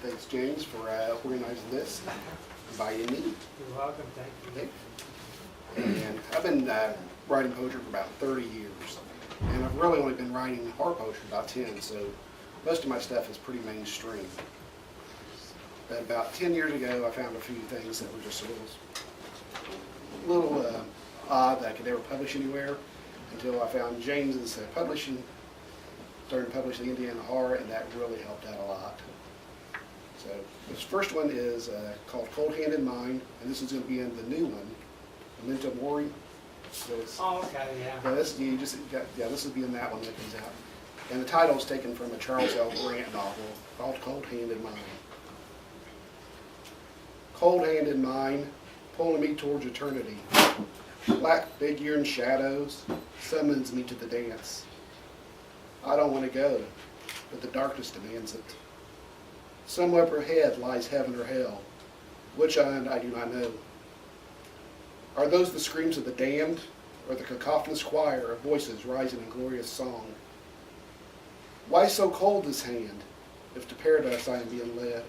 Thanks, James, for organizing this, inviting me. You're welcome, thank you. And I've been writing poetry for about 30 years. And I've really only been writing horror poetry about 10, so most of my stuff is pretty mainstream. But about 10 years ago, I found a few things that were just a little odd that I could never publish anywhere until I found James's publishing, started publishing Indiana Horror, and that really helped out a lot. So this first one is called Cold Hand in Mind, and this is going to be in the new one, Memento Mori. So Oh, okay, yeah. this will be in that one that comes out. And the title is taken from a Charles L. Grant novel called Cold Hand in Mind. Cold hand in mind, pulling me towards eternity. Black figure in shadows summons me to the dance. I don't want to go, but the darkness demands it. Somewhere up ahead lies heaven or hell, which end I do not know. Are those the screams of the damned, or the cacophonous choir of voices rising in glorious song? Why so cold this hand, if to paradise I am being led?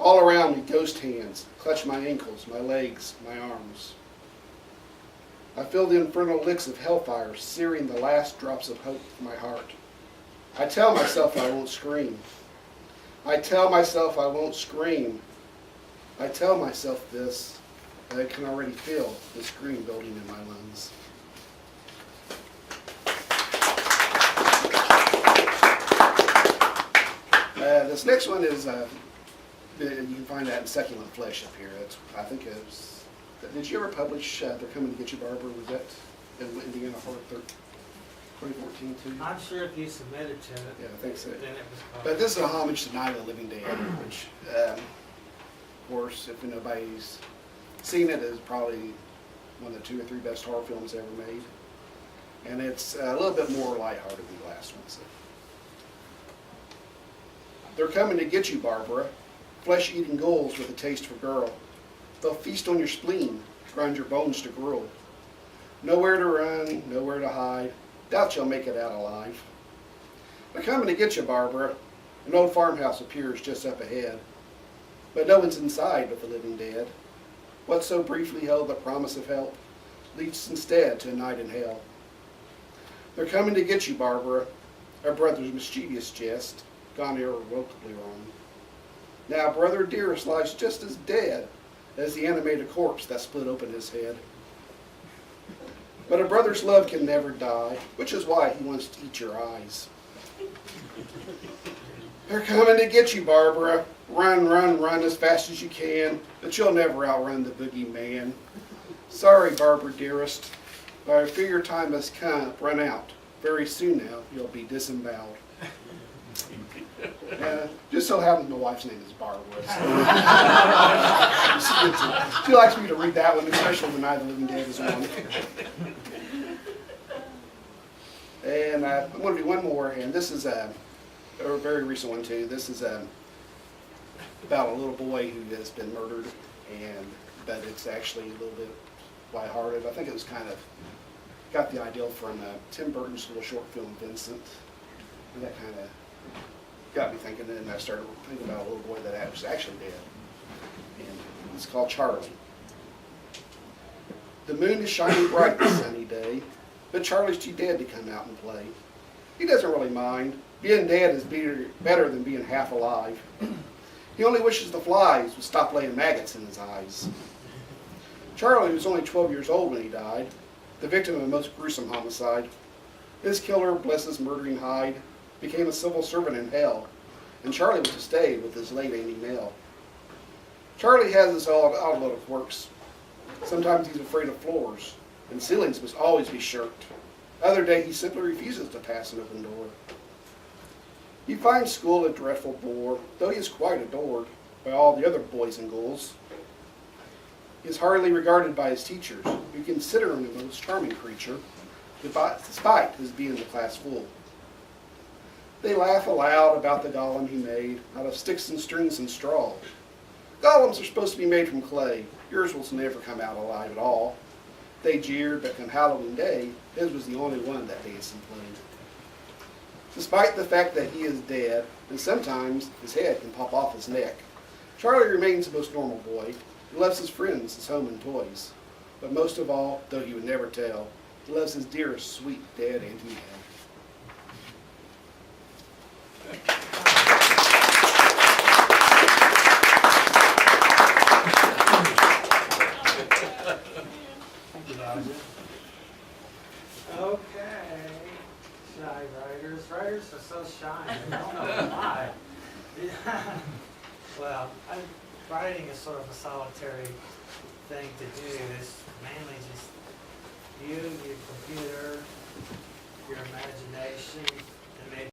All around me, ghost hands clutch my ankles, my legs, my arms. I feel the infernal licks of hellfire searing the last drops of hope from my heart. I tell myself I won't scream. I tell myself I won't scream. I tell myself this, but I can already feel the scream building in my lungs. This next one is, you can find that in Succulent Flesh up here. I think it was, did you ever publish They're Coming to Get You, Barbara? Was that in Indiana Horror 2014 too? I'm sure if you submitted to it, Yeah, I think so. then it was published. But this is a homage to Night of the Living Dead, which, of course, if nobody's seen it, is probably one of the 2 or 3 best horror films ever made. And it's a little bit more lighthearted than the last one. So. They're coming to get you, Barbara. Flesh-eating ghouls with a taste for girl. They'll feast on your spleen, grind your bones to gruel. Nowhere to run, nowhere to hide. Doubt you'll make it out alive. They're coming to get you, Barbara. An old farmhouse appears just up ahead. But no one's inside but the living dead. What so briefly held the promise of help leads instead to a night in hell. They're coming to get you, Barbara. Our brother's mischievous jest, gone irrevocably wrong. Now brother dearest lies just as dead as the animated corpse that split open his head. But a brother's love can never die, which is why he wants to eat your eyes. They're coming to get you, Barbara. Run, run, run as fast as you can, but you'll never outrun the boogeyman. Sorry, Barbara dearest, but I fear your time has come, run out. Very soon now, you'll be disemboweled. Just so happens my wife's name is Barbara. So she likes me to read that one, especially the Night of the Living Dead is one. And I'm going to do one more, and this is a very recent one too. This is about a little boy who has been murdered, but it's actually a little bit lighthearted. I think it was kind of got the idea from Tim Burton's little short film Vincent, and that kind of got me thinking, and I started thinking about a little boy that was actually dead. And it's called Charlie. The moon is shining bright this sunny day, but Charlie's too dead to come out and play. He doesn't really mind. Being dead is better than being half alive. He only wishes the flies would stop laying maggots in his eyes. Charlie was only 12 years old when he died, the victim of a most gruesome homicide. His killer, bless his murdering hide, became a civil servant in hell, and Charlie was to stay with his late Auntie Nell. Charlie has his odd little quirks. Sometimes he's afraid of floors, and ceilings must always be shirked. Other day he simply refuses to pass an open door. He finds school a dreadful bore, though he is quite adored by all the other boys and ghouls. He is hardly regarded by his teachers, who consider him the most charming creature, despite his being the class fool. They laugh aloud about the golem he made out of sticks and strings and straw. Golems are supposed to be made from clay. Yours will never come out alive at all. They jeered, but come Halloween day, his was the only one that danced and played. Despite the fact that he is dead, and sometimes his head can pop off his neck, Charlie remains the most normal boy. He loves his friends, his home, and toys. But most of all, though he would never tell, he loves his dearest, sweet dad, Auntie Ned. Thank you, Roger. Okay. Shy writers. Writers are so shy. I don't know why. Well, writing is sort of a solitary thing to do. It's mainly just you, your computer, your imagination,